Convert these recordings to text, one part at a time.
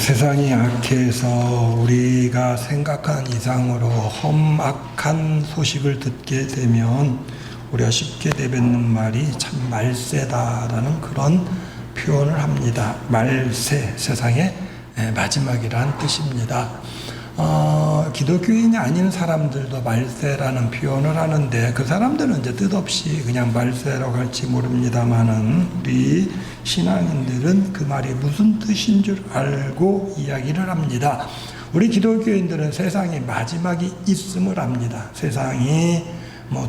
세상이 악해서 우리가 생각한 이상으로 험악한 소식을 듣게 되면 우리가 쉽게 내뱉는 말이 참 말세다라는 그런 표현을 합니다. 말세, 세상의 마지막이라는 뜻입니다. 기독교인이 아닌 사람들도 말세라는 표현을 하는데 그 사람들은 이제 뜻없이 그냥 말세라고 할지 모릅니다만은 우리 신앙인들은 그 말이 무슨 뜻인 줄 알고 이야기를 합니다. 우리 기독교인들은 세상에 마지막이 있음을 압니다. 세상이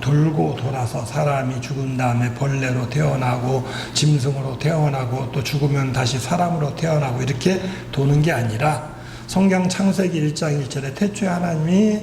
돌고 돌아서 사람이 죽은 다음에 벌레로 태어나고 짐승으로 태어나고 또 죽으면 다시 사람으로 태어나고 이렇게 도는 게 아니라 성경 창세기 1장 1절에 태초에 하나님이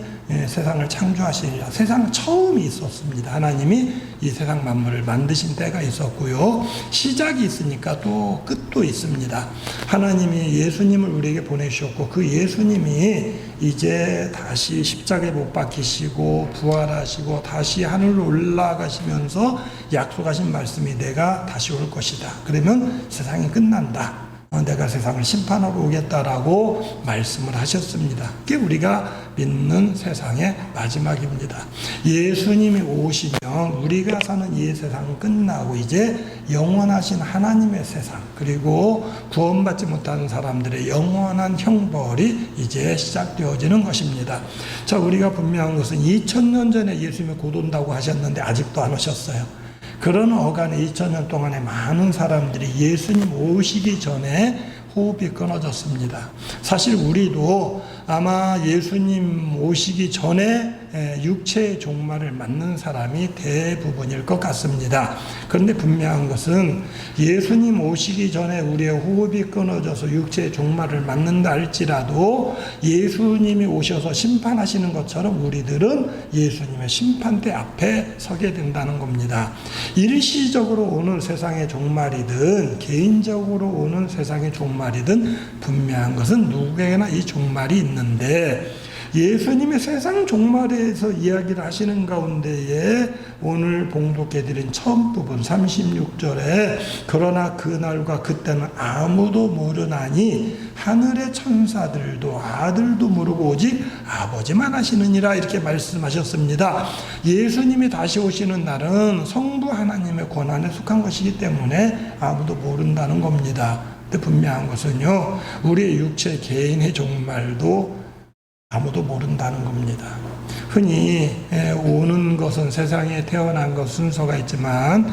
세상을 창조하시니라. 세상 처음이 있었습니다. 하나님이 이 세상 만물을 만드신 때가 있었고요. 시작이 있으니까 또 끝도 있습니다. 하나님이 예수님을 우리에게 보내주셨고 그 예수님이 이제 다시 십자가에 못 박히시고 부활하시고 다시 하늘로 올라가시면서 약속하신 말씀이 내가 다시 올 것이다. 그러면 세상이 끝난다. 내가 세상을 심판하러 오겠다라고 말씀을 하셨습니다. 그게 우리가 믿는 세상의 마지막입니다. 예수님이 오시면 우리가 사는 이 세상은 끝나고 이제 영원하신 하나님의 세상 그리고 구원받지 못하는 사람들의 영원한 형벌이 이제 시작되어지는 것입니다. 자, 우리가 분명한 것은 2000년 전에 예수님이 곧 온다고 하셨는데 아직도 안 오셨어요. 그런 어간에 2000년 동안에 많은 사람들이 예수님 오시기 전에 호흡이 끊어졌습니다. 사실 우리도 아마 예수님 오시기 전에 육체의 종말을 맞는 사람이 대부분일 것 같습니다. 그런데 분명한 것은 예수님 오시기 전에 우리의 호흡이 끊어져서 육체의 종말을 맞는다 할지라도 예수님이 오셔서 심판하시는 것처럼 우리들은 예수님의 심판대 앞에 서게 된다는 겁니다. 일시적으로 오는 세상의 종말이든 개인적으로 오는 세상의 종말이든 분명한 것은 누구에게나 이 종말이 있는데 예수님의 세상 종말에서 이야기를 하시는 가운데에 오늘 봉독해드린 처음 부분 36절에 그러나 그날과 그때는 아무도 모르나니 하늘의 천사들도 아들도 모르고 오직 아버지만 아시느니라 이렇게 말씀하셨습니다. 예수님이 다시 오시는 날은 성부 하나님의 권한에 속한 것이기 때문에 아무도 모른다는 겁니다. 근데 분명한 것은요, 우리의 육체 개인의 종말도 아무도 모른다는 겁니다. 흔히 오는 것은 세상에 태어난 것 순서가 있지만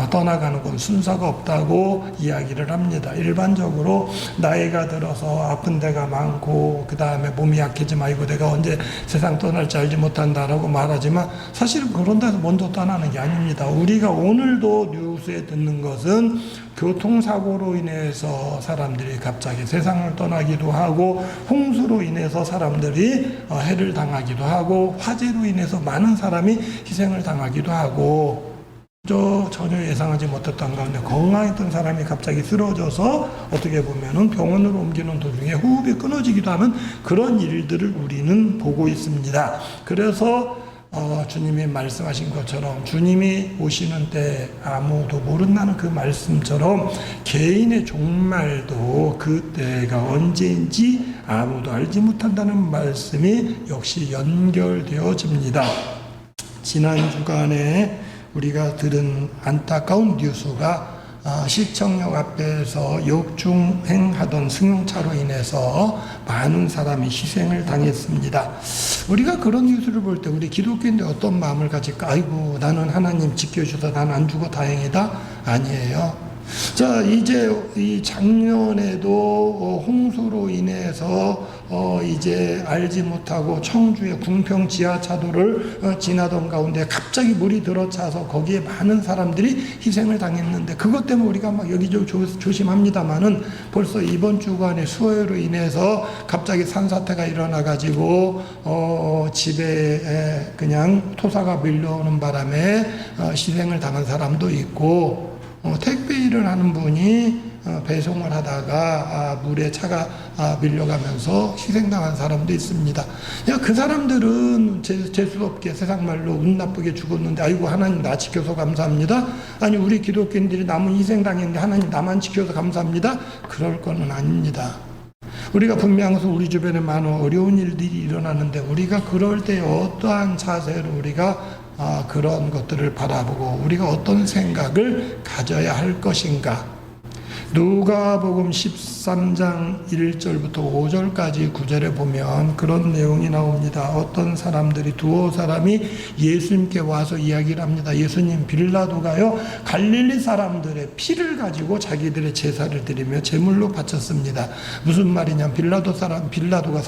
떠나가는 건 순서가 없다고 이야기를 합니다. 일반적으로 나이가 들어서 아픈 데가 많고 그 다음에 몸이 약해지면 아이고 내가 언제 세상 떠날지 알지 못한다라고 말하지만 사실은 그런 데서 먼저 떠나는 게 아닙니다. 우리가 오늘도 뉴스에 듣는 것은 교통사고로 인해서 사람들이 갑자기 세상을 떠나기도 하고 홍수로 인해서 사람들이 해를 당하기도 하고 화재로 인해서 많은 사람이 희생을 당하기도 하고 전혀 예상하지 못했던 가운데 건강했던 사람이 갑자기 쓰러져서 어떻게 보면은 병원으로 옮기는 도중에 호흡이 끊어지기도 하는 그런 일들을 우리는 보고 있습니다. 그래서 주님이 말씀하신 것처럼 주님이 오시는 때 아무도 모른다는 그 말씀처럼 개인의 종말도 그 때가 언제인지 아무도 알지 못한다는 말씀이 역시 연결되어집니다. 지난 주간에 우리가 들은 안타까운 뉴스가 시청역 앞에서 역주행하던 승용차로 인해서 많은 사람이 희생을 당했습니다. 우리가 그런 뉴스를 볼 때 우리 기독교인들 어떤 마음을 가질까? 아이고 나는 하나님 지켜주셔서 난 안 죽어 다행이다? 아니에요. 자, 이제 이 작년에도 홍수로 인해서 이제 알지 못하고 청주의 궁평 지하차도를 지나던 가운데 갑자기 물이 들어차서 거기에 많은 사람들이 희생을 당했는데 그것 때문에 우리가 막 여기저기 조심합니다만은 벌써 이번 주간에 수해로 인해서 갑자기 산사태가 일어나가지고 집에 그냥 토사가 밀려오는 바람에 희생을 당한 사람도 있고 택배 일을 하는 분이 배송을 하다가 물에 차가 밀려가면서 희생당한 사람도 있습니다. 그 사람들은 재수없게 세상 말로 운 나쁘게 죽었는데 아이고 하나님 나 지켜서 감사합니다. 아니 우리 기독교인들이 남은 희생당했는데 하나님 나만 지켜서 감사합니다. 그럴 거는 아닙니다. 우리가 분명해서 우리 주변에 많은 어려운 일들이 일어나는데 우리가 그럴 때 어떠한 자세로 우리가 그런 것들을 바라보고 우리가 어떤 생각을 가져야 할 것인가. 누가복음 13장 1절부터 5절까지 구절에 보면 그런 내용이 나옵니다. 어떤 사람들이 두어 사람이 예수님께 와서 이야기를 합니다. 예수님, 빌라도가요 갈릴리 사람들의 피를 가지고 자기들의 제사를 드리며 제물로 바쳤습니다. 무슨 말이냐, 빌라도가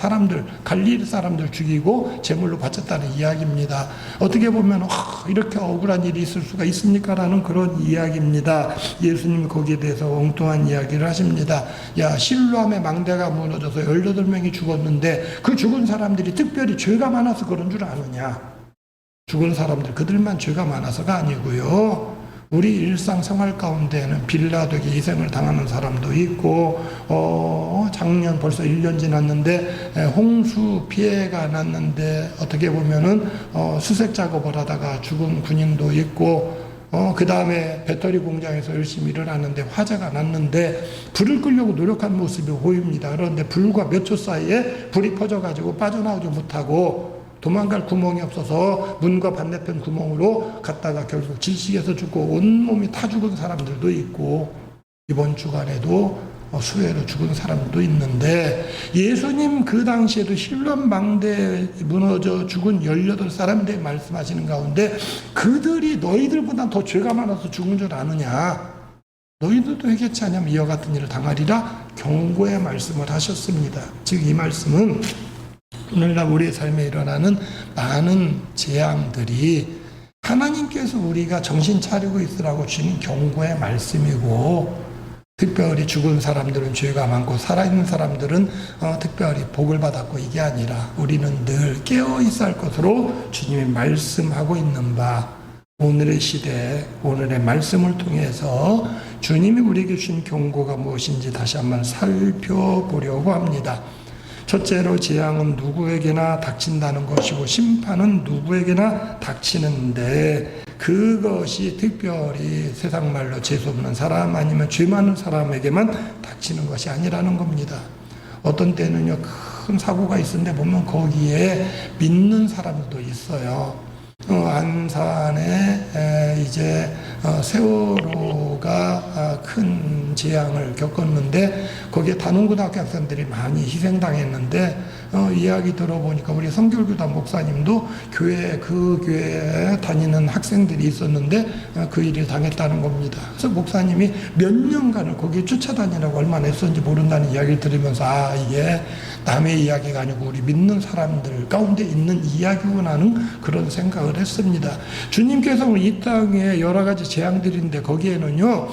갈릴리 사람들 죽이고 제물로 바쳤다는 이야기입니다. 어떻게 보면 이렇게 억울한 일이 있을 수가 있습니까? 라는 그런 이야기입니다. 예수님이 거기에 대해서 엉뚱한 이야기를 하십니다. 야, 실로암의 망대가 무너져서 18명이 죽었는데 그 죽은 사람들이 특별히 죄가 많아서 그런 줄 아느냐? 죽은 사람들 그들만 죄가 많아서가 아니고요. 우리 일상생활 가운데는 빌라도에게 희생을 당하는 사람도 있고 작년 벌써 1년 지났는데 홍수 피해가 났는데 어떻게 보면은 수색 작업을 하다가 죽은 군인도 있고 그 다음에 배터리 공장에서 열심히 일을 하는데 화재가 났는데 불을 끄려고 노력한 모습이 보입니다. 그런데 불과 몇 초 사이에 불이 퍼져가지고 빠져나오지 못하고 도망갈 구멍이 없어서 문과 반대편 구멍으로 갔다가 결국 질식해서 죽고 온몸이 타 죽은 사람들도 있고 이번 주간에도 수해로 죽은 사람도 있는데 예수님 그 당시에도 실로암 망대에 무너져 죽은 18사람들 말씀하시는 가운데 그들이 너희들보다 더 죄가 많아서 죽은 줄 아느냐, 너희들도 회개치 않으면 이와 같은 일을 당하리라 경고의 말씀을 하셨습니다. 즉 이 말씀은 오늘날 우리의 삶에 일어나는 많은 재앙들이 하나님께서 우리가 정신 차리고 있으라고 주신 경고의 말씀이고, 특별히 죽은 사람들은 죄가 많고 살아있는 사람들은 특별히 복을 받았고 이게 아니라 우리는 늘 깨어있어야 할 것으로 주님이 말씀하고 있는 바, 오늘의 시대, 오늘의 말씀을 통해서 주님이 우리에게 주신 경고가 무엇인지 다시 한번 살펴보려고 합니다. 첫째로 재앙은 누구에게나 닥친다는 것이고 심판은 누구에게나 닥치는데 그것이 특별히 세상 말로 재수없는 사람 아니면 죄 많은 사람에게만 닥치는 것이 아니라는 겁니다. 어떤 때는요 큰 사고가 있었는데 보면 거기에 믿는 사람도 있어요. 안산에 이제 세월호가 큰 재앙을 겪었는데 거기에 단원고등학교 학생들이 많이 희생당했는데 이야기 들어보니까 우리 성결교단 목사님도 그 교회에 다니는 학생들이 있었는데 그 일을 당했다는 겁니다. 그래서 목사님이 몇 년간을 거기에 쫓아다니라고 얼마나 했었는지 모른다는 이야기를 들으면서 이게 남의 이야기가 아니고 우리 믿는 사람들 가운데 있는 이야기구나는 그런 생각을 했습니다. 주님께서 이 땅에 여러 가지 재앙들인데 거기에는요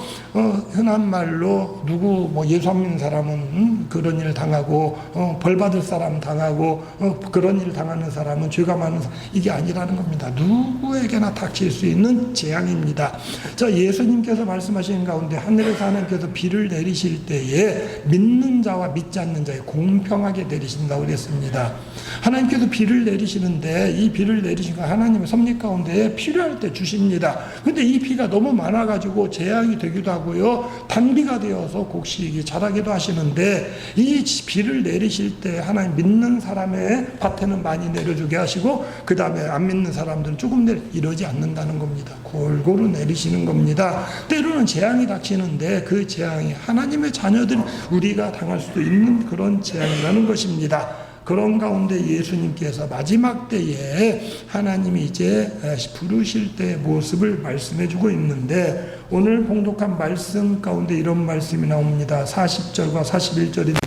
흔한 말로 누구 예수 안 믿는 사람은 그런 일 당하고 벌 받을 사람 당하고 그런 일 당하는 사람은 죄가 많은 사람, 이게 아니라는 겁니다. 누구에게나 닥칠 수 있는 재앙입니다. 자, 예수님께서 말씀하시는 가운데 하늘에서 하나님께서 비를 내리실 때에 믿는 자와 믿지 않는 자에 공평하게 내리신다고 그랬습니다. 하나님께서 비를 내리시는데 이 비를 내리신 거 하나님의 섭리 가운데 필요할 때 주십니다. 근데 이 비가 너무 많아가지고 재앙이 되기도 하고요 단비가 되어서 곡식이 자라기도 하시는데 이 비를 내리실 때 하나님 믿는 사람의 밭에는 많이 내려주게 하시고 그 다음에 안 믿는 사람들은 조금 이러지 않는다는 겁니다. 골고루 내리시는 겁니다. 때로는 재앙이 닥치는데 그 재앙이 하나님의 자녀들 우리가 당할 수도 있는 그런 재앙이라는 것입니다. 그런 가운데 예수님께서 마지막 때에 하나님이 이제 부르실 때의 모습을 말씀해 주고 있는데 오늘 봉독한 말씀 가운데 이런 말씀이 나옵니다. 40절과 41절인데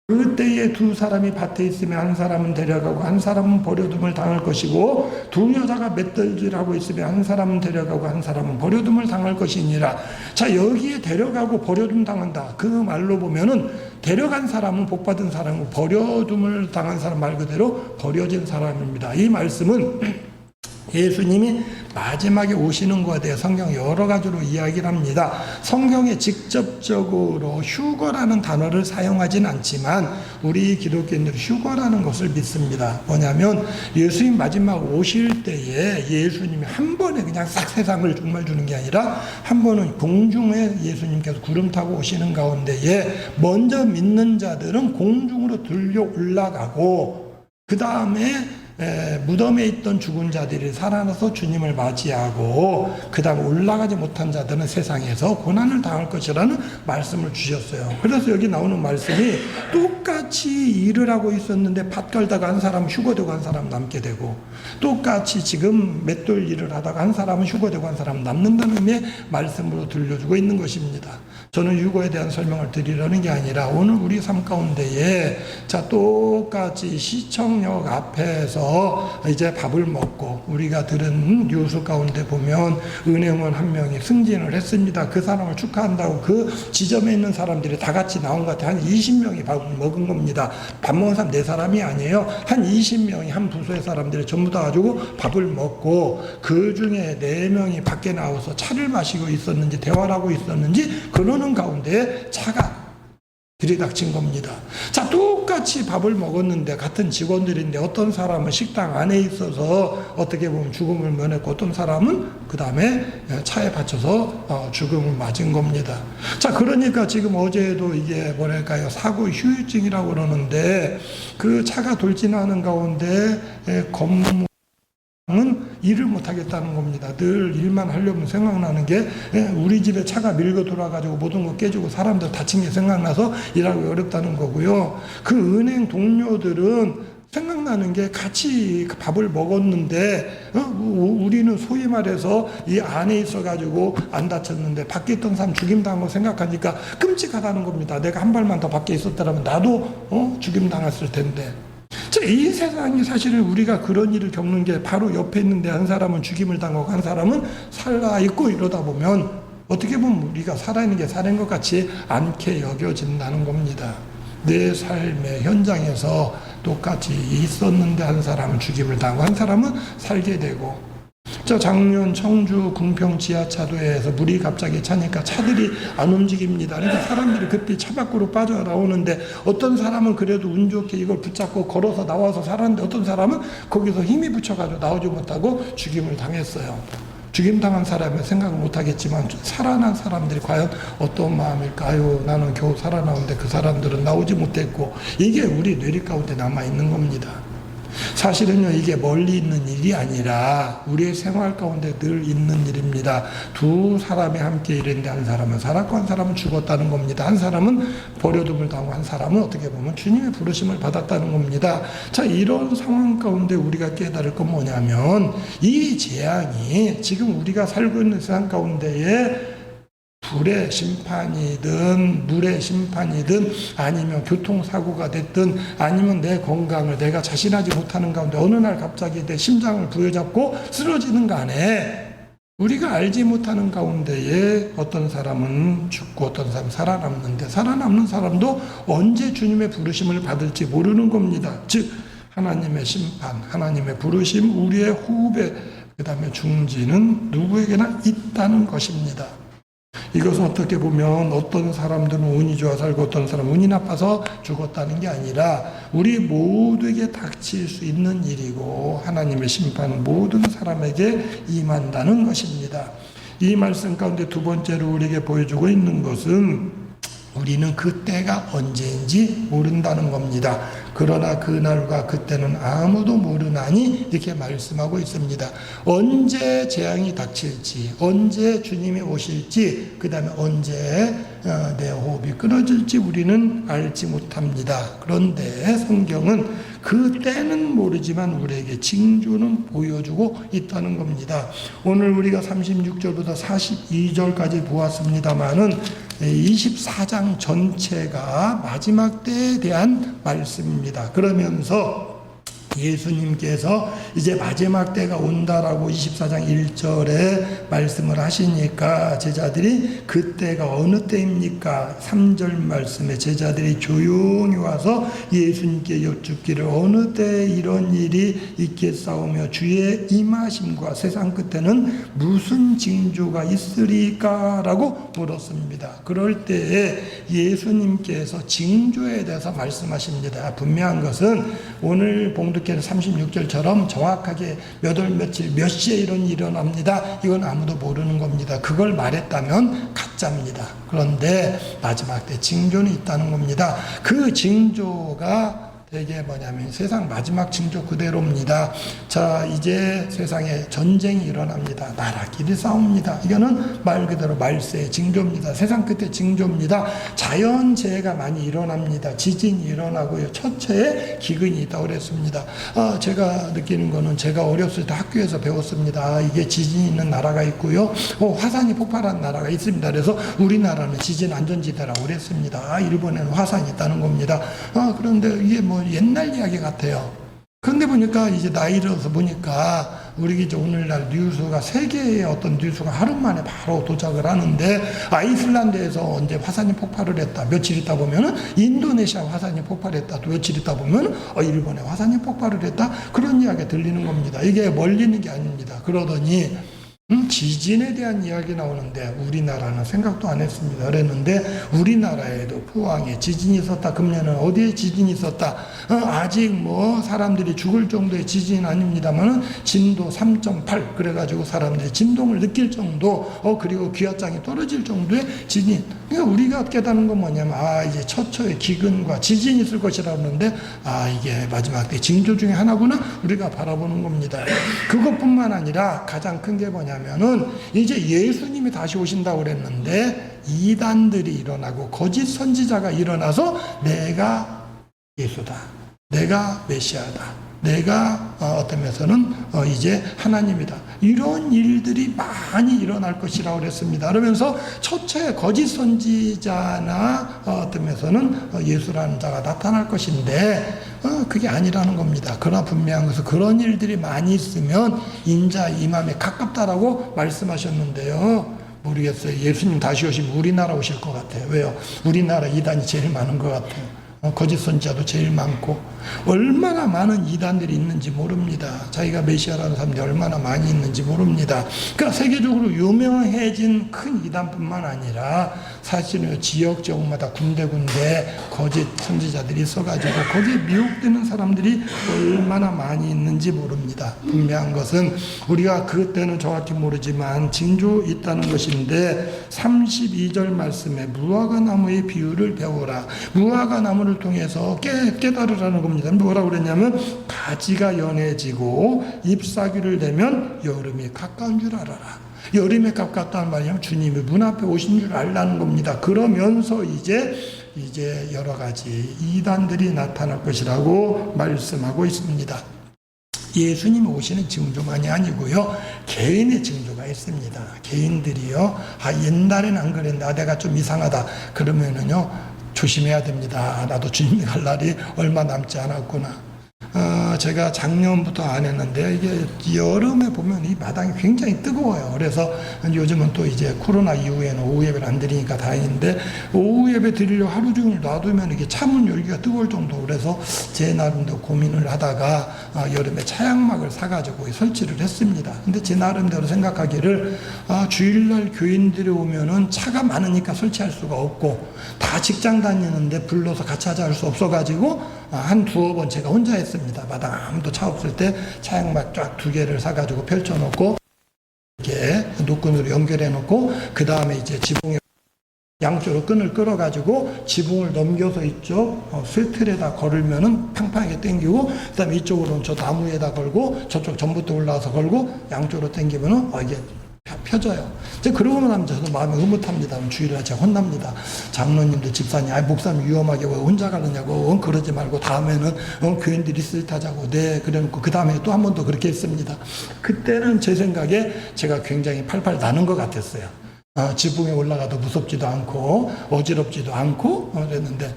그때에 두 사람이 밭에 있으면 한 사람은 데려가고 한 사람은 버려둠을 당할 것이고 두 여자가 맷들질하고 있으면 한 사람은 데려가고 한 사람은 버려둠을 당할 것이니라. 자, 여기에 데려가고 버려둠 당한다. 그 말로 보면은 데려간 사람은 복받은 사람이고 버려둠을 당한 사람 말 그대로 버려진 사람입니다. 이 말씀은 예수님이 마지막에 오시는 것에 대해 성경 여러 가지로 이야기를 합니다. 성경에 직접적으로 휴거라는 단어를 사용하진 않지만 우리 기독교인들은 휴거라는 것을 믿습니다. 뭐냐면 예수님 마지막 오실 때에 예수님이 한 번에 그냥 싹 세상을 정말 주는 게 아니라 한 번은 공중에 예수님께서 구름 타고 오시는 가운데에 먼저 믿는 자들은 공중으로 들려 올라가고 그 다음에 무덤에 있던 죽은 자들이 살아나서 주님을 맞이하고 그 다음 올라가지 못한 자들은 세상에서 고난을 당할 것이라는 말씀을 주셨어요. 그래서 여기 나오는 말씀이 똑같이 일을 하고 있었는데 밭 갈다가 한 사람은 휴거되고 한 사람은 남게 되고 똑같이 지금 맷돌 일을 하다가 한 사람은 휴거되고 한 사람은 남는다는 의미의 말씀으로 들려주고 있는 것입니다. 저는 휴거에 대한 설명을 드리려는 게 아니라 오늘 우리 삶 가운데에 자 똑같이 시청역 앞에서 이제 밥을 먹고 우리가 들은 뉴스 가운데 보면 은행원 한 명이 승진을 했습니다. 그 사람을 축하한다고 그 지점에 있는 사람들이 다 같이 나온 것 같아요. 한 20명이 밥을 먹은 겁니다. 밥 먹은 사람 4사람이 아니에요. 한 20명이 한 부서의 사람들이 전부 다 가지고 밥을 먹고 그 중에 4명이 밖에 나와서 차를 마시고 있었는지 대화를 하고 있었는지 그러는 가운데 차가 들이닥친 겁니다. 자, 똑같이 밥을 먹었는데 같은 직원들인데 어떤 사람은 식당 안에 있어서 어떻게 보면 죽음을 면했고 어떤 사람은 그 다음에 차에 받쳐서 죽음을 맞은 겁니다. 자, 그러니까 지금 어제도 이게 뭐랄까요, 사고 후유증이라고 그러는데 그 차가 돌진하는 가운데 건물 은 일을 못하겠다는 겁니다. 늘 일만 하려면 생각나는 게 우리 집에 차가 밀고 돌아가지고 모든 거 깨지고 사람들 다친 게 생각나서 일하기 어렵다는 거고요. 그 은행 동료들은 생각나는 게 같이 밥을 먹었는데 우리는 소위 말해서 이 안에 있어가지고 안 다쳤는데 밖에 있던 사람 죽임당한 거 생각하니까 끔찍하다는 겁니다. 내가 한 발만 더 밖에 있었더라면 나도 죽임당했을 텐데. 이 세상이 사실은 우리가 그런 일을 겪는 게 바로 옆에 있는데 한 사람은 죽임을 당하고 한 사람은 살아있고 이러다 보면 어떻게 보면 우리가 살아있는 게 살아있는 것 같이 않게 여겨진다는 겁니다. 내 삶의 현장에서 똑같이 있었는데 한 사람은 죽임을 당하고 한 사람은 살게 되고 저 작년 청주 궁평 지하차도에서 물이 갑자기 차니까 차들이 안 움직입니다. 그러니까 사람들이 그때 차 밖으로 빠져나오는데 어떤 사람은 그래도 운 좋게 이걸 붙잡고 걸어서 나와서 살았는데 어떤 사람은 거기서 힘이 붙여가지고 나오지 못하고 죽임을 당했어요. 죽임당한 사람은 생각을 못하겠지만 살아난 사람들이 과연 어떤 마음일까요? 나는 겨우 살아나오는데 그 사람들은 나오지 못했고 이게 우리 뇌리 가운데 남아있는 겁니다. 사실은요, 이게 멀리 있는 일이 아니라 우리의 생활 가운데 늘 있는 일입니다. 두 사람이 함께 일했는데 한 사람은 살았고 한 사람은 죽었다는 겁니다. 한 사람은 버려둠을 당하고 한 사람은 어떻게 보면 주님의 부르심을 받았다는 겁니다. 자, 이런 상황 가운데 우리가 깨달을 건 뭐냐면 이 재앙이 지금 우리가 살고 있는 세상 가운데에 불의 심판이든 물의 심판이든 아니면 교통사고가 됐든 아니면 내 건강을 내가 자신하지 못하는 가운데 어느 날 갑자기 내 심장을 부여잡고 쓰러지는 간에 우리가 알지 못하는 가운데에 어떤 사람은 죽고 어떤 사람은 살아남는데 살아남는 사람도 언제 주님의 부르심을 받을지 모르는 겁니다. 즉 하나님의 심판, 하나님의 부르심, 우리의 호흡에 그 다음에 중지는 누구에게나 있다는 것입니다. 이것은 어떻게 보면 어떤 사람들은 운이 좋아 살고 어떤 사람은 운이 나빠서 죽었다는 게 아니라 우리 모두에게 닥칠 수 있는 일이고 하나님의 심판은 모든 사람에게 임한다는 것입니다. 이 말씀 가운데 두 번째로 우리에게 보여주고 있는 것은 우리는 그때가 언제인지 모른다는 겁니다. 그러나 그날과 그때는 아무도 모르나니 이렇게 말씀하고 있습니다. 언제 재앙이 닥칠지, 언제 주님이 오실지, 그 다음에 언제 내 호흡이 끊어질지 우리는 알지 못합니다. 그런데 성경은 그때는 모르지만 우리에게 징조는 보여주고 있다는 겁니다. 오늘 우리가 36절부터 42절까지 보았습니다마는 24장 전체가 마지막 때에 대한 말씀입니다. 그러면서 예수님께서 이제 마지막 때가 온다라고 24장 1절에 말씀을 하시니까 제자들이 그때가 어느 때입니까? 3절 말씀에 제자들이 조용히 와서 예수님께 여쭙기를 어느 때 이런 일이 있겠사오며 주의 임하심과 세상 끝에는 무슨 징조가 있으리까? 라고 물었습니다. 그럴 때에 예수님께서 징조에 대해서 말씀하십니다. 분명한 것은 오늘 봉독 36절처럼 정확하게 몇 월 며칠 몇 시에 이런 일이 일어납니다. 이건 아무도 모르는 겁니다. 그걸 말했다면 가짜입니다. 그런데 마지막 때 징조는 있다는 겁니다. 그 징조가 되게 뭐냐면 세상 마지막 징조 그대로입니다. 자, 이제 세상에 전쟁이 일어납니다. 나라끼리 싸웁니다. 이거는 말 그대로 말세의 징조입니다. 세상 끝의 징조입니다. 자연재해가 많이 일어납니다. 지진이 일어나고요. 첫째에 기근이 있다고 그랬습니다. 제가 느끼는 거는 제가 어렸을 때 학교에서 배웠습니다. 이게 지진이 있는 나라가 있고요. 화산이 폭발한 나라가 있습니다. 그래서 우리나라는 지진 안전지대라고 그랬습니다. 일본에는 화산이 있다는 겁니다. 그런데 이게 뭐 옛날 이야기 같아요. 그런데 보니까 이제 나이 들어서 보니까 우리 이제 오늘날 뉴스가 세계의 어떤 뉴스가 하루 만에 바로 도착을 하는데 아이슬란드에서 언제 화산이 폭발을 했다. 며칠 있다 보면은 인도네시아 화산이 폭발했다. 또 며칠 있다 보면은 일본에 화산이 폭발을 했다. 그런 이야기가 들리는 겁니다. 이게 멀리 있는 게 아닙니다. 그러더니 지진에 대한 이야기 나오는데 우리나라는 생각도 안 했습니다. 그랬는데 우리나라에도 포항에 지진이 있었다. 금년은 어디에 지진이 있었다. 아직 뭐 사람들이 죽을 정도의 지진은 아닙니다만 진도 3.8 그래가지고 사람들이 진동을 느낄 정도 그리고 기압장이 떨어질 정도의 지진. 그러니까 우리가 깨닫는 건 뭐냐면 이제 처처의 기근과 지진이 있을 것이라고 하는데 이게 마지막 때 징조 중에 하나구나 우리가 바라보는 겁니다. 그것뿐만 아니라 가장 큰 게 뭐냐면은 이제 예수님이 다시 오신다고 그랬는데 이단들이 일어나고 거짓 선지자가 일어나서 내가 예수다. 내가 메시아다. 내가 어떤 면에서는 이제 하나님이다. 이런 일들이 많이 일어날 것이라고 그랬습니다. 그러면서 첫째 거짓 선지자나 어떤 면에서는 예수라는 자가 나타날 것인데 그게 아니라는 겁니다. 그러나 분명한 것은 그런 일들이 많이 있으면 인자 임함에 가깝다라고 말씀하셨는데요. 모르겠어요. 예수님 다시 오시면 우리나라 오실 것 같아요. 왜요? 우리나라 이단이 제일 많은 것 같아요. 거짓 선지자도 제일 많고 얼마나 많은 이단들이 있는지 모릅니다. 자기가 메시아라는 사람들이 얼마나 많이 있는지 모릅니다. 그러니까 세계적으로 유명해진 큰 이단뿐만 아니라 사실은 지역적마다 군데군데 거짓 선지자들이 있어가지고 거기에 미혹되는 사람들이 얼마나 많이 있는지 모릅니다. 분명한 것은 우리가 그때는 정확히 모르지만 징조 있다는 것인데 32절 말씀에 무화과 나무의 비유를 배우라. 무화과 나무를 통해서 깨달으라는 겁니다. 뭐라고 그랬냐면 가지가 연해지고 잎사귀를 대면 여름이 가까운 줄 알아라. 여름에 가깝다는 말이면 주님이 문 앞에 오신 줄 알라는 겁니다. 그러면서 이제 여러 가지 이단들이 나타날 것이라고 말씀하고 있습니다. 예수님 오시는 징조만이 아니고요. 개인의 징조가 있습니다. 개인들이요. 옛날에는 안 그랬는데 내가 좀 이상하다. 그러면은요. 조심해야 됩니다. 나도 주님 갈 날이 얼마 남지 않았구나. 제가 작년부터 안 했는데 이게 여름에 보면 이 마당이 굉장히 뜨거워요. 그래서 요즘은 또 이제 코로나 이후에는 오후 예배를 안 드리니까 다행인데 오후 예배 드리려고 하루 종일 놔두면 이게 차문 열기가 뜨거울 정도. 그래서 제 나름대로 고민을 하다가 여름에 차양막을 사가지고 설치를 했습니다. 근데 제 나름대로 생각하기를 주일날 교인들이 오면은 차가 많으니까 설치할 수가 없고 다 직장 다니는데 불러서 같이 하자 할 수 없어가지고 한 두어 번 제가 혼자 했습니다. 마당 아무도 차 없을 때 차양막 쫙 2개를 사가지고 펼쳐놓고 이렇게 노끈으로 연결해놓고 그 다음에 이제 지붕에 양쪽으로 끈을 끌어가지고 지붕을 넘겨서 이쪽 스웨틀에다 걸으면은 팡팡하게 당기고 그 다음에 이쪽으로는 저 나무에다 걸고 저쪽 전부터 올라와서 걸고 양쪽으로 당기면은 이게 펴져요. 이제 그러고 나면 저도 마음이 흐뭇합니다. 주일날 제가 혼납니다. 장로님들 집사님, 목사님 위험하게 왜 혼자 가느냐고 그러지 말고 다음에는 교인들이 있을 때 하자고. 네, 그래놓고 그 다음에 또 한 번 더 그렇게 했습니다. 그때는 제 생각에 제가 굉장히 팔팔 나는 것 같았어요. 지붕에 올라가도 무섭지도 않고 어지럽지도 않고 그랬는데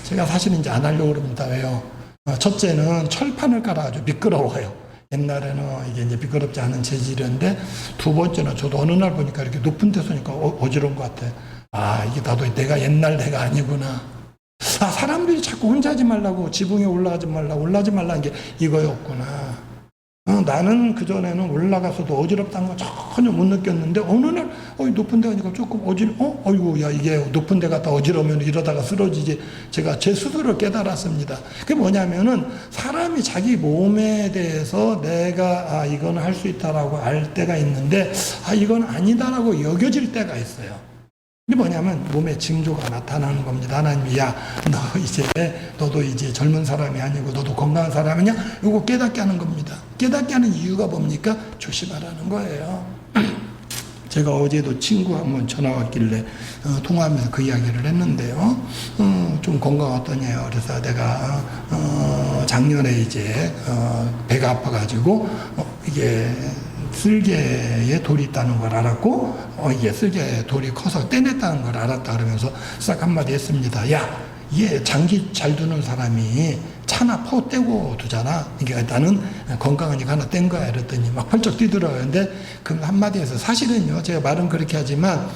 제가 사실은 이제 안 하려고 그럽니다. 왜요? 첫째는 철판을 깔아가지고 미끄러워요. 옛날에는 이게 이제 미끄럽지 않은 재질인데, 두 번째는 저도 어느 날 보니까 이렇게 높은 데 서니까 어지러운 것 같아. 아, 이게 나도 내가 옛날 내가 아니구나. 아, 사람들이 자꾸 혼자 하지 말라고, 지붕에 올라가지 말라는 게 이거였구나. 나는 그전에는 올라가서도 어지럽다는 거 전혀 못 느꼈는데, 어느 날, 높은 데 가니까 조금 어이구, 야, 이게 높은 데 갔다 어지러우면 이러다가 쓰러지지. 제가 제 스스로 깨달았습니다. 그게 뭐냐면은, 사람이 자기 몸에 대해서 내가, 이거는 할 수 있다라고 알 때가 있는데, 이건 아니다라고 여겨질 때가 있어요. 이게 뭐냐면 몸에 징조가 나타나는 겁니다. 하나님이 너도 이제 젊은 사람이 아니고 너도 건강한 사람이냐? 이거 깨닫게 하는 겁니다. 깨닫게 하는 이유가 뭡니까? 조심하라는 거예요. 제가 어제도 친구 한 번 전화 왔길래 통화하면서 그 이야기를 했는데요. 좀 건강 어떠냐요? 그래서 내가 작년에 이제 배가 아파가지고 이게 쓸개에 돌이 있다는 걸 알았고, 이게 쓸개에 돌이 커서 떼냈다는 걸 알았다 그러면서 싹 한마디 했습니다. 야, 얘 장기 잘 두는 사람이 차나 포 떼고 두잖아. 그러니까 나는 건강하니까 하나 뗀 거야. 이랬더니 막 펄쩍 뛰더라고요. 근데 그 한마디에서 사실은요, 제가 말은 그렇게 하지만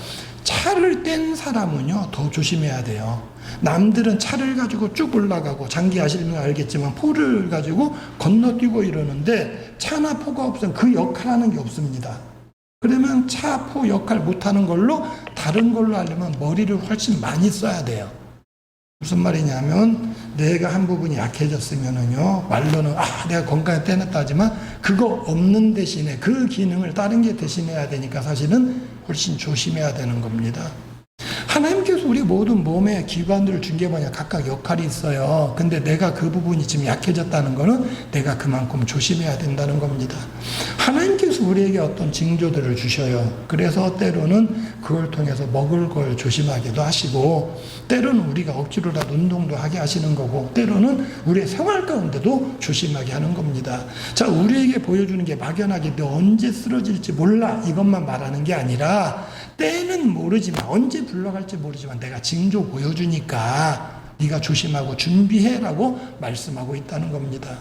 차를 뗀 사람은요, 더 조심해야 돼요. 남들은 차를 가지고 쭉 올라가고, 장기 아시면 알겠지만 포를 가지고 건너뛰고 이러는데, 차나 포가 없으면 그 역할하는 게 없습니다. 그러면 차, 포 역할 못하는 걸로 다른 걸로 하려면 머리를 훨씬 많이 써야 돼요. 무슨 말이냐면, 내가 한 부분이 약해졌으면은요, 말로는 내가 건강에 떼냈다 하지만 그거 없는 대신에 그 기능을 다른 게 대신해야 되니까 사실은 훨씬 조심해야 되는 겁니다. 하나님께서 우리 모든 몸의 기관들을 준 게 뭐냐, 각각 역할이 있어요. 근데 내가 그 부분이 지금 약해졌다는 거는 내가 그만큼 조심해야 된다는 겁니다. 하나님께서 우리에게 어떤 징조들을 주셔요. 그래서 때로는 그걸 통해서 먹을 걸 조심하기도 하시고, 때로는 우리가 억지로라도 운동도 하게 하시는 거고, 때로는 우리의 생활 가운데도 조심하게 하는 겁니다. 자, 우리에게 보여주는 게 막연하게 너 언제 쓰러질지 몰라, 이것만 말하는 게 아니라, 때는 모르지만, 언제 불러갈지 모르지만 내가 징조 보여주니까 네가 조심하고 준비해라고 말씀하고 있다는 겁니다.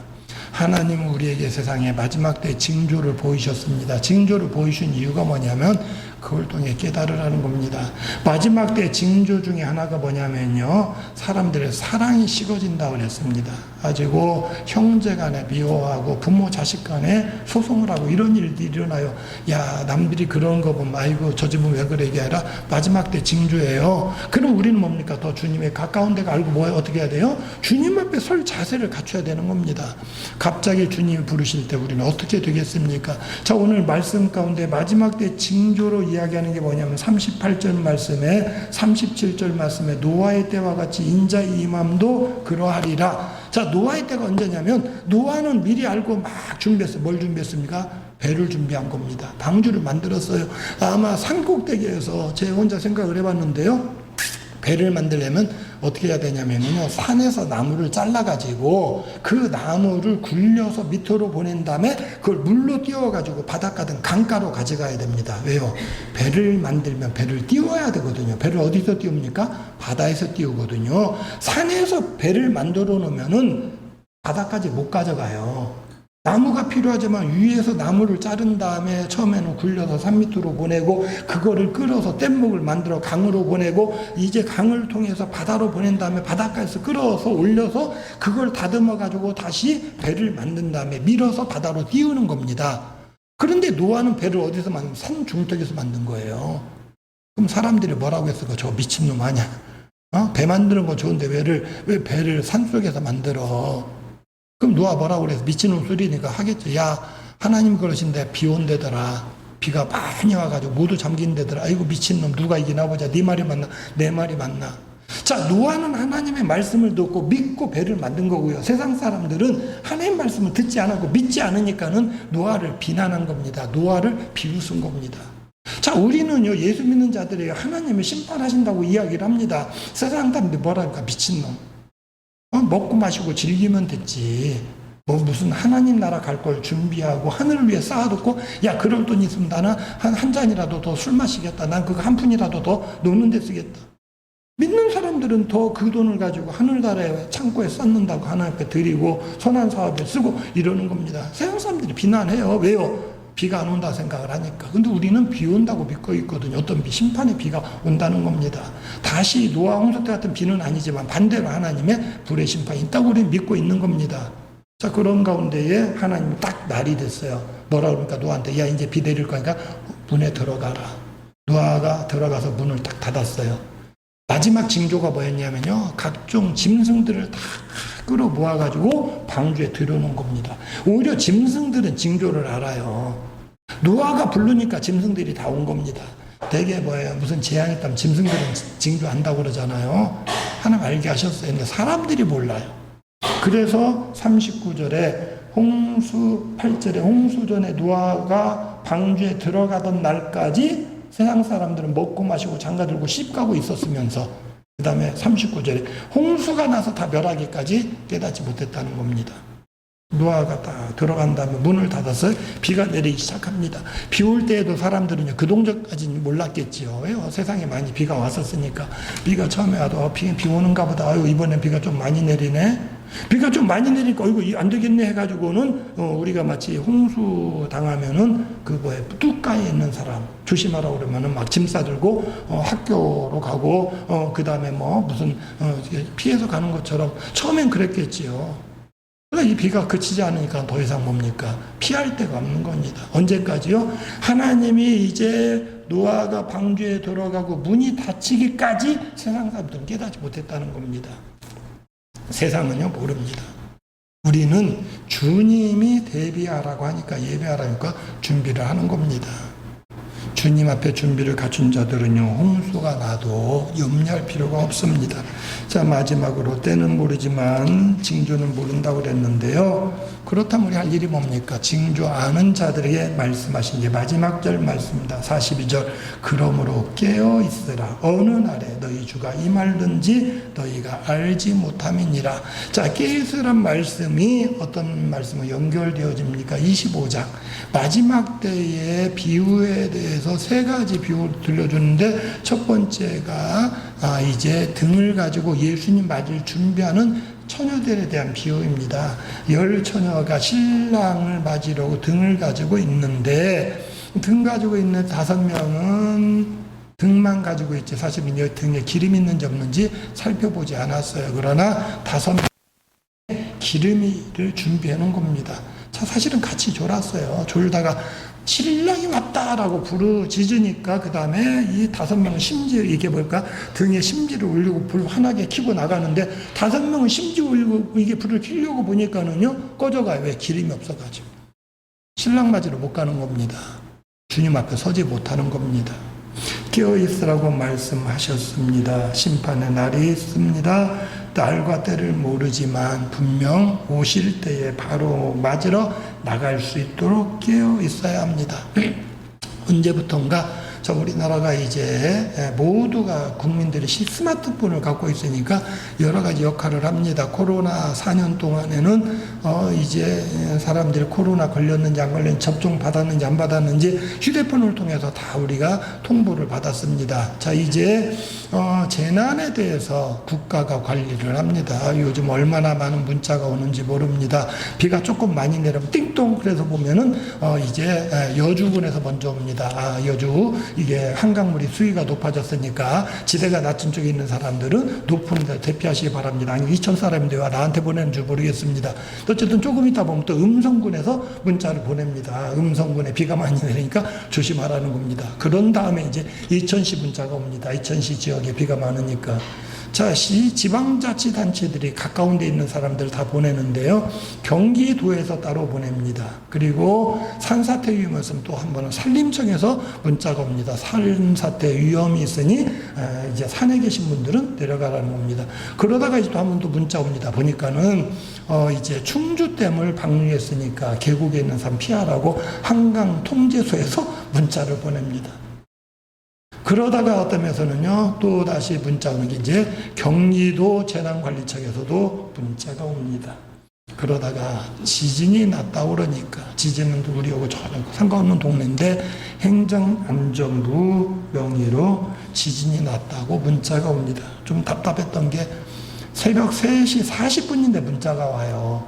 하나님은 우리에게 세상의 마지막 때 징조를 보이셨습니다. 징조를 보이신 이유가 뭐냐면 그걸 통해 깨달으라는 겁니다. 마지막 때 징조 중에 하나가 뭐냐면요, 사람들의 사랑이 식어진다고 그랬습니다. 가지고 형제 간에 미워하고 부모 자식 간에 소송을 하고 이런 일들이 일어나요. 야, 남들이 그런 거 보면 아이고 저 집은 왜 그래, 이게 아니라 마지막 때 징조예요. 그럼 우리는 뭡니까? 더 주님의 가까운 데가 알고 어떻게 해야 돼요? 주님 앞에 설 자세를 갖춰야 되는 겁니다. 갑자기 주님이 부르실 때 우리는 어떻게 되겠습니까? 자, 오늘 말씀 가운데 마지막 때 징조로 이야기하는 게 뭐냐면 38절 말씀에 37절 말씀에 노아의 때와 같이 인자의 임함도 그러하리라. 자, 노아의 때가 언제냐면 노아는 미리 알고 막 준비했어요. 뭘 준비했습니까? 배를 준비한 겁니다. 방주를 만들었어요. 아마 산꼭대기에서 제 혼자 생각을 해봤는데요, 배를 만들려면 어떻게 해야 되냐면요, 산에서 나무를 잘라가지고 그 나무를 굴려서 밑으로 보낸 다음에 그걸 물로 띄워가지고 바닷가든 강가로 가져가야 됩니다. 왜요? 배를 만들면 배를 띄워야 되거든요. 배를 어디서 띄웁니까? 바다에서 띄우거든요. 산에서 배를 만들어 놓으면은 바다까지 못 가져가요. 나무가 필요하지만 위에서 나무를 자른 다음에 처음에는 굴려서 산 밑으로 보내고, 그거를 끌어서 뗏목을 만들어 강으로 보내고, 이제 강을 통해서 바다로 보낸 다음에 바닷가에서 끌어서 올려서 그걸 다듬어 가지고 다시 배를 만든 다음에 밀어서 바다로 띄우는 겁니다. 그런데 노아는 배를 어디서 만든? 산 중턱에서 만든 거예요. 그럼 사람들이 뭐라고 했을까? 저 미친놈 아니야? 배 만드는 건 좋은데 왜 배를 산속에서 만들어? 그럼 노아 뭐라고 그래서 미친놈 소리니까 하겠죠. 야, 하나님 그러신데 비 온대더라. 비가 많이 와가지고 모두 잠긴대더라. 아이고 미친놈, 누가 이기나 보자. 네 말이 맞나 내 말이 맞나. 자, 노아는 하나님의 말씀을 듣고 믿고 배를 만든 거고요. 세상 사람들은 하나님 말씀을 듣지 않았고 믿지 않으니까는 노아를 비난한 겁니다. 노아를 비웃은 겁니다. 자, 우리는요, 예수 믿는 자들에게 하나님이 심판하신다고 이야기를 합니다. 세상 사람들이 뭐랄까, 미친놈. 먹고 마시고 즐기면 됐지. 무슨 하나님 나라 갈 걸 준비하고 하늘을 위해 쌓아놓고, 야, 그럴 돈 있으면 나는 한 잔이라도 더 술 마시겠다. 난 그거 한 푼이라도 더 노는 데 쓰겠다. 믿는 사람은 사람들은 더 그 돈을 가지고 하늘나라에 창고에 쌓는다고 하나님께 드리고 선한 사업에 쓰고 이러는 겁니다. 세상 사람들이 비난해요. 왜요? 비가 안 온다 생각을 하니까. 근데 우리는 비 온다고 믿고 있거든요. 어떤 비, 심판의 비가 온다는 겁니다. 다시 노아 홍수 때 같은 비는 아니지만 반대로 하나님의 불의 심판이 있다고 우리는 믿고 있는 겁니다. 자, 그런 가운데에 하나님이 딱 날이 됐어요. 뭐라 그러니까 노아한테, 야, 이제 비 내릴 거니까 문에 들어가라. 노아가 들어가서 문을 딱 닫았어요. 마지막 징조가 뭐였냐면요, 각종 짐승들을 다 끌어 모아가지고 방주에 들여놓은 겁니다. 오히려 짐승들은 징조를 알아요. 노아가 부르니까 짐승들이 다 온 겁니다. 대개 뭐예요? 무슨 재앙이 있다면 짐승들은 징조 안다고 그러잖아요. 하나님 알게 하셨어요. 근데 사람들이 몰라요. 그래서 39절에 홍수 8절에 홍수 전에 노아가 방주에 들어가던 날까지 세상 사람들은 먹고 마시고 장가들고 씹가고 있었으면서 그 다음에 39절에 홍수가 나서 다 멸하기까지 깨닫지 못했다는 겁니다. 노아가 다 들어간 다음에 문을 닫아서 비가 내리기 시작합니다. 비 올 때에도 사람들은 그 동전까지는 몰랐겠지요. 왜요? 세상에 많이 비가 왔었으니까. 비가 처음에 와도 비 오는가 보다. 아유, 이번엔 비가 좀 많이 내리네. 비가 좀 많이 내리니까 이거 안 되겠네 해가지고는 우리가 마치 홍수 당하면은 뚝가에 있는 사람 조심하라고 그러면은 막 짐 싸들고 학교로 가고 그 다음에 무슨 피해서 가는 것처럼 처음엔 그랬겠지요. 그러나 이 비가 그치지 않으니까 더 이상 뭡니까? 피할 데가 없는 겁니다. 언제까지요? 하나님이 이제 노아가 방주에 들어가고 문이 닫히기까지 세상 사람들은 깨닫지 못했다는 겁니다. 세상은요 모릅니다. 우리는 주님이 대비하라고 하니까 예배하라니까 준비를 하는 겁니다. 주님 앞에 준비를 갖춘 자들은요 홍수가 나도 염려할 필요가 없습니다. 자, 마지막으로 때는 모르지만 징조는 모른다고 그랬는데요. 그렇다면 우리 할 일이 뭡니까? 징조 아는 자들에게 말씀하신 게 마지막 절 말씀입니다. 42절 그러므로 깨어 있으라. 어느 날에 너희 주가 임할는지 너희가 알지 못함이니라. 자, 깨어 있으란 말씀이 어떤 말씀으로 연결되어집니까? 25장 마지막 때의 비유에 대해서 세 가지 비유를 들려주는데 첫 번째가 이제 등을 가지고 예수님 맞을 준비하는 처녀들에 대한 비유입니다. 10처녀가 신랑을 맞으려고 등을 가지고 있는데 등 가지고 있는 5명은 등만 가지고 있지 사실은 이 등에 기름이 있는지 없는지 살펴보지 않았어요. 그러나 5명의 기름이를 준비해 놓은 겁니다. 자, 사실은 같이 졸았어요. 졸다가 신랑이 왔다라고 부르짖으니까 그 다음에 이 5명은 심지어 이게 뭘까? 등에 심지를 올리고 불 환하게 켜고 나가는데 5명은 심지 올리고 이게 불을 켜려고 보니까는요 꺼져가요. 왜? 기름이 없어가지고. 신랑 맞으러 못 가는 겁니다. 주님 앞에 서지 못하는 겁니다. 깨어있으라고 말씀하셨습니다. 심판의 날이 있습니다. 날과 때를 모르지만 분명 오실 때에 바로 맞으러 나갈 수 있도록 깨어 있어야 합니다. 언제부턴가 우리나라가 이제 모두가 국민들이 스마트폰을 갖고 있으니까 여러 가지 역할을 합니다. 코로나 4년 동안에는 이제 사람들이 코로나 걸렸는지 안 걸렸는지 접종 받았는지 안 받았는지 휴대폰을 통해서 다 우리가 통보를 받았습니다. 자, 이제 재난에 대해서 국가가 관리를 합니다. 요즘 얼마나 많은 문자가 오는지 모릅니다. 비가 조금 많이 내리면 띵동 그래서 보면은 이제 여주군에서 먼저 옵니다. 여주 이게 한강물이 수위가 높아졌으니까 지대가 낮은 쪽에 있는 사람들은 높은 데 대피하시기 바랍니다. 아니 2천 사람인데 왜 나한테 보내는 줄 모르겠습니다. 어쨌든 조금 있다 보면 또 음성군에서 문자를 보냅니다. 음성군에 비가 많이 내리니까 조심하라는 겁니다. 그런 다음에 이제 이천시 문자가 옵니다. 이천시 지역에 비가 많으니까. 자, 지방자치단체들이 가까운 데 있는 사람들 다 보내는데요. 경기도에서 따로 보냅니다. 그리고 산사태 위험이 있으면 또 한 번은 산림청에서 문자가 옵니다. 산사태 위험이 있으니 이제 산에 계신 분들은 내려가라는 겁니다. 그러다가 이제 또 한 번 또 문자 옵니다. 보니까는 이제 충주댐을 방류했으니까 계곡에 있는 사람 피하라고 한강 통제소에서 문자를 보냅니다. 그러다가 어떤 면에서는요, 또 다시 문자 오는 게 이제 경기도 재난관리청에서도 문자가 옵니다. 그러다가 지진이 났다 그러니까, 지진은 우리하고 전혀 상관없는 동네인데 행정안전부 명의로 지진이 났다고 문자가 옵니다. 좀 답답했던 게 새벽 3시 40분인데 문자가 와요.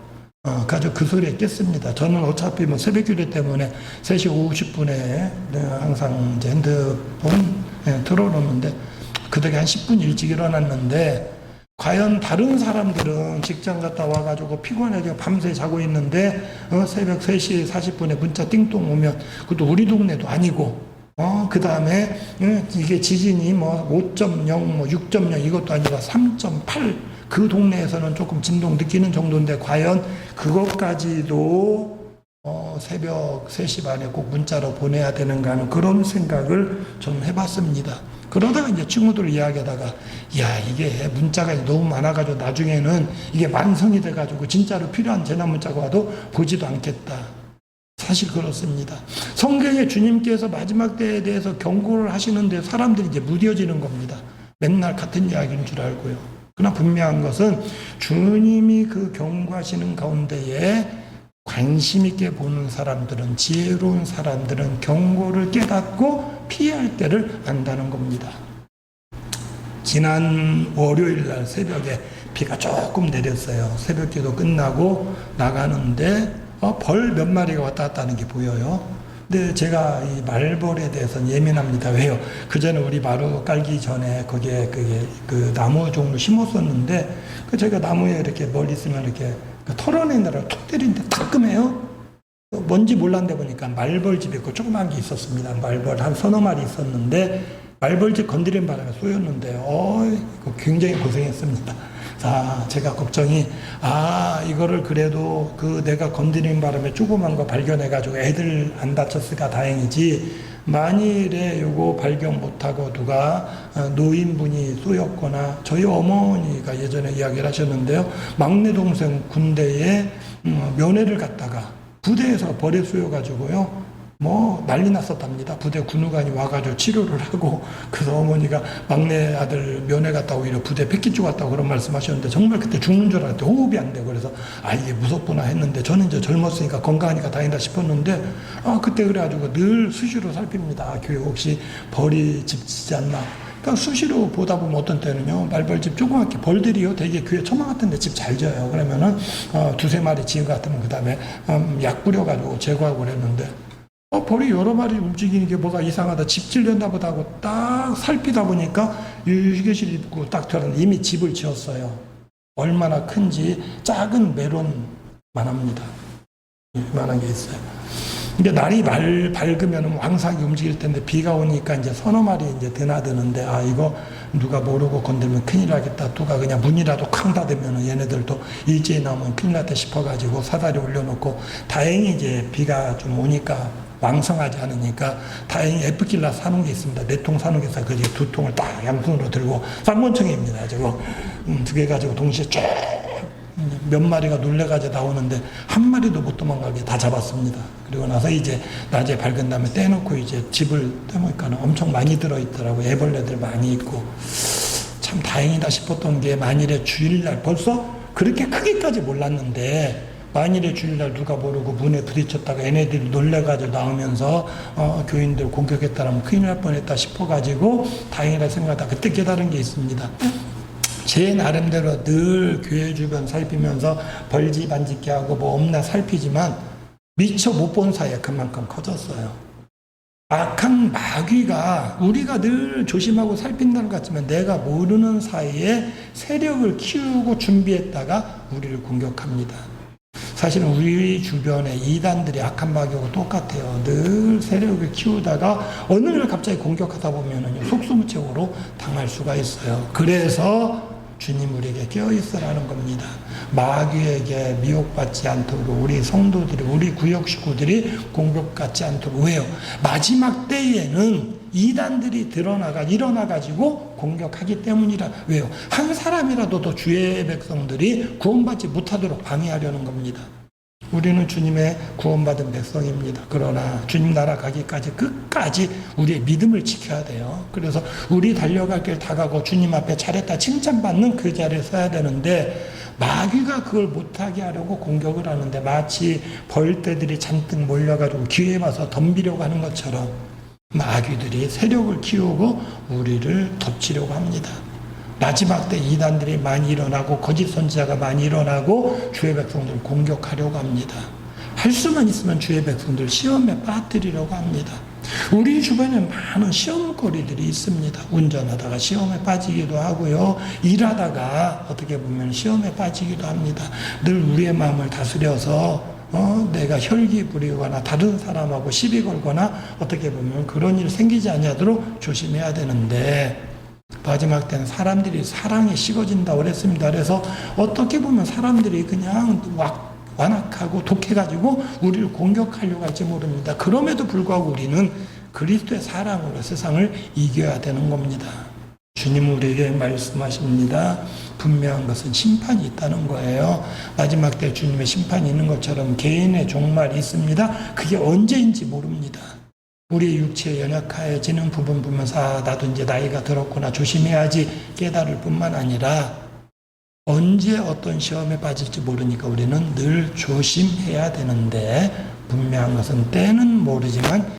가지고 그 소리에 깼습니다. 저는 어차피 뭐 새벽 기도 때문에 3시 50분에 항상 이제 핸드폰 틀어놓는데, 그덕에 한 10분 일찍 일어났는데, 과연 다른 사람들은 직장 갔다 와가지고 피곤해서 밤새 자고 있는데, 새벽 3시 40분에 문자 띵동 오면, 그것도 우리 동네도 아니고, 그 다음에 이게 지진이 뭐 5.0, 뭐 6.0 이것도 아니라 3.8, 그 동네에서는 조금 진동 느끼는 정도인데, 과연 그것까지도 새벽 3시 반에 꼭 문자로 보내야 되는가 하는 그런 생각을 좀 해봤습니다. 그러다가 이제 친구들 이야기하다가, 야, 이게 문자가 너무 많아가지고 나중에는 이게 만성이 돼가지고 진짜로 필요한 재난 문자가 와도 보지도 않겠다. 사실 그렇습니다. 성경에 주님께서 마지막 때에 대해서 경고를 하시는데 사람들이 이제 무뎌지는 겁니다. 맨날 같은 이야기인 줄 알고요. 그러나 분명한 것은 주님이 그 경고하시는 가운데에 관심 있게 보는 사람들은, 지혜로운 사람들은 경고를 깨닫고 피할 때를 안다는 겁니다. 지난 월요일 날 새벽에 비가 조금 내렸어요. 새벽기도 끝나고 나가는데 벌 몇 마리가 왔다 갔다 하는 게 보여요. 근데 제가 이 말벌에 대해서는 예민합니다. 왜요? 그 전에 우리 마루 깔기 전에 거기에 그 나무 종류 심었었는데, 제가 나무에 이렇게 멀리 있으면 이렇게 털어내느라 툭 때리는데 따끔해요. 뭔지 몰랐는데 보니까 말벌집이 있고 조그만 게 있었습니다. 말벌 한 서너 마리 있었는데, 말벌집 건드린 바람에 쏘였는데, 이거 굉장히 고생했습니다. 자, 제가 걱정이, 이거를 그래도 내가 건드린 바람에 조그만 거 발견해가지고 애들 안 다쳤으니까 다행이지, 만일에 요거 발견 못하고 누가 노인분이 쏘였거나, 저희 어머니가 예전에 이야기를 하셨는데요. 막내 동생 군대에 면회를 갔다가 부대에서 벌에 쏘여가지고요. 뭐 난리 났었답니다. 부대 군의관이 와가지고 치료를 하고, 그래서 어머니가 막내 아들 면회 갔다 오히려 부대 패키지 갔다고 그런 말씀하셨는데, 정말 그때 죽는 줄 알았는데 호흡이 안 되고, 그래서 이게 무섭구나 했는데, 저는 이제 젊었으니까 건강하니까 다행이다 싶었는데, 그때 그래가지고 늘 수시로 살핍니다. 교회 혹시 벌이 집지지 않나. 그러니까 수시로 보다 보면 어떤 때는요, 말벌집 조그맣게 벌들이요, 되게 교회 처마 같은데 집 잘 져요. 그러면은 두세 마리 지은 것 같으면 그 다음에 약 뿌려가지고 제거하고 그랬는데, 벌이 여러 마리 움직이는 게 뭐가 이상하다, 집 질렸나 보다 하고 딱 살피다 보니까 휴게실 입구 딱 들었는데 이미 집을 지었어요. 얼마나 큰지 작은 메론만 합니다. 이만한 게 있어요. 근데 날이 밝으면 왕성하게 움직일 텐데, 비가 오니까 이제 서너 마리 이제 드나드는데, 이거 누가 모르고 건들면 큰일 나겠다. 누가 그냥 문이라도 쾅 닫으면 얘네들도 일제히 나오면 큰일 났다 싶어가지고 사다리 올려놓고, 다행히 이제 비가 좀 오니까 왕성하지 않으니까 다행히 에프킬라 사놓은 게 있습니다. 4통 사놓은 게 있어요. 그 중에 2통을 딱 양손으로 들고, 쌍권청입니다. 저거 2개 가지고 동시에 쫙 몇 마리가 놀래가지고 나오는데 한 마리도 못 도망가게 다 잡았습니다. 그리고 나서 이제 낮에 밝은 다음에 떼놓고 이제 집을 떼보니까 엄청 많이 들어있더라고요. 애벌레들 많이 있고. 참 다행이다 싶었던 게, 만일에 주일날 벌써 그렇게 크게까지 몰랐는데, 만일에 주일날 누가 모르고 문에 부딪혔다가 얘네들이 놀래가지고 나오면서 교인들 공격했다라면 큰일 날 뻔했다 싶어가지고 다행이라 생각하다 그때 깨달은 게 있습니다. 제 나름대로 늘 교회 주변 살피면서 벌집 안 짓게 하고 뭐 없나 살피지만, 미처 못 본 사이에 그만큼 커졌어요. 악한 마귀가 우리가 늘 조심하고 살핀다는 것 같지만, 내가 모르는 사이에 세력을 키우고 준비했다가 우리를 공격합니다. 사실은 우리 주변에 이단들이 악한 마귀하고 똑같아요. 늘 세력을 키우다가 어느 날 갑자기 공격하다 보면 속수무책으로 당할 수가 있어요. 그래서 주님 우리에게 깨어있으라는 겁니다. 마귀에게 미혹받지 않도록 우리 성도들이, 우리 구역 식구들이 공격받지 않도록. 왜요? 마지막 때에는 이단들이 일어나가지고 공격하기 때문이라. 왜요? 한 사람이라도 더 주의 백성들이 구원받지 못하도록 방해하려는 겁니다. 우리는 주님의 구원받은 백성입니다. 그러나 주님 나라 가기까지 끝까지 우리의 믿음을 지켜야 돼요. 그래서 우리 달려갈 길 다 가고 주님 앞에 잘했다 칭찬받는 그 자리에 서야 되는데, 마귀가 그걸 못하게 하려고 공격을 하는데, 마치 벌떼들이 잔뜩 몰려가지고 기회에 와서 덤비려고 하는 것처럼 마귀들이 세력을 키우고 우리를 덮치려고 합니다. 마지막 때 이단들이 많이 일어나고 거짓 선지자가 많이 일어나고 주의 백성들을 공격하려고 합니다. 할 수만 있으면 주의 백성들 시험에 빠뜨리려고 합니다. 우리 주변에 많은 시험거리들이 있습니다. 운전하다가 시험에 빠지기도 하고요. 일하다가 어떻게 보면 시험에 빠지기도 합니다. 늘 우리의 마음을 다스려서 내가 혈기 부리거나 다른 사람하고 시비 걸거나 어떻게 보면 그런 일 생기지 않도록 조심해야 되는데, 마지막 때는 사람들이 사랑에 식어진다고 그랬습니다. 그래서 어떻게 보면 사람들이 그냥 완악하고 독해가지고 우리를 공격하려고 할지 모릅니다. 그럼에도 불구하고 우리는 그리스도의 사랑으로 세상을 이겨야 되는 겁니다. 주님 우리에게 말씀하십니다. 분명한 것은 심판이 있다는 거예요. 마지막 때 주님의 심판이 있는 것처럼 개인의 종말이 있습니다. 그게 언제인지 모릅니다. 우리의 육체에 연약해지는 부분 보면서 나도 이제 나이가 들었구나 조심해야지 깨달을 뿐만 아니라, 언제 어떤 시험에 빠질지 모르니까 우리는 늘 조심해야 되는데, 분명한 것은 때는 모르지만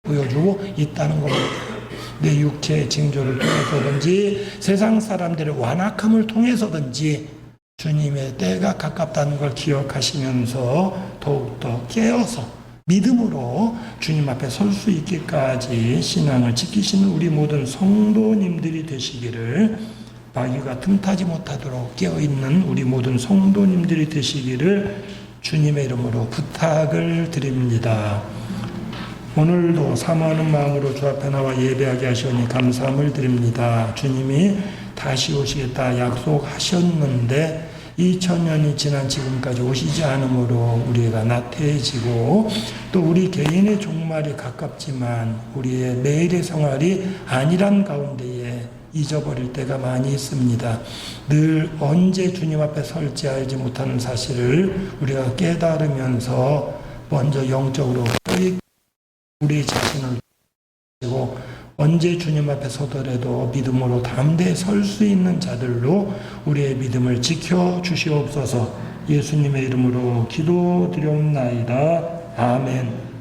보여주고 있다는 겁니다. 내 육체의 징조를 통해서든지 세상 사람들의 완악함을 통해서든지 주님의 때가 가깝다는 걸 기억하시면서 더욱더 깨어서 믿음으로 주님 앞에 설 수 있기까지 신앙을 지키시는 우리 모든 성도님들이 되시기를, 마귀가 틈타지 못하도록 깨어있는 우리 모든 성도님들이 되시기를 주님의 이름으로 부탁을 드립니다. 오늘도 사모하는 마음으로 주 앞에 나와 예배하게 하시오니 감사함을 드립니다. 주님이 다시 오시겠다 약속하셨는데 2000년이 지난 지금까지 오시지 않으므로 우리가 나태해지고, 또 우리 개인의 종말이 가깝지만 우리의 매일의 생활이 안일한 가운데에 잊어버릴 때가 많이 있습니다. 늘 언제 주님 앞에 설지 알지 못하는 사실을 우리가 깨달으면서 먼저 영적으로 우리 자신을 그리고 언제 주님 앞에 서더라도 믿음으로 담대히 설 수 있는 자들로 우리의 믿음을 지켜 주시옵소서. 예수님의 이름으로 기도드리옵나이다. 아멘.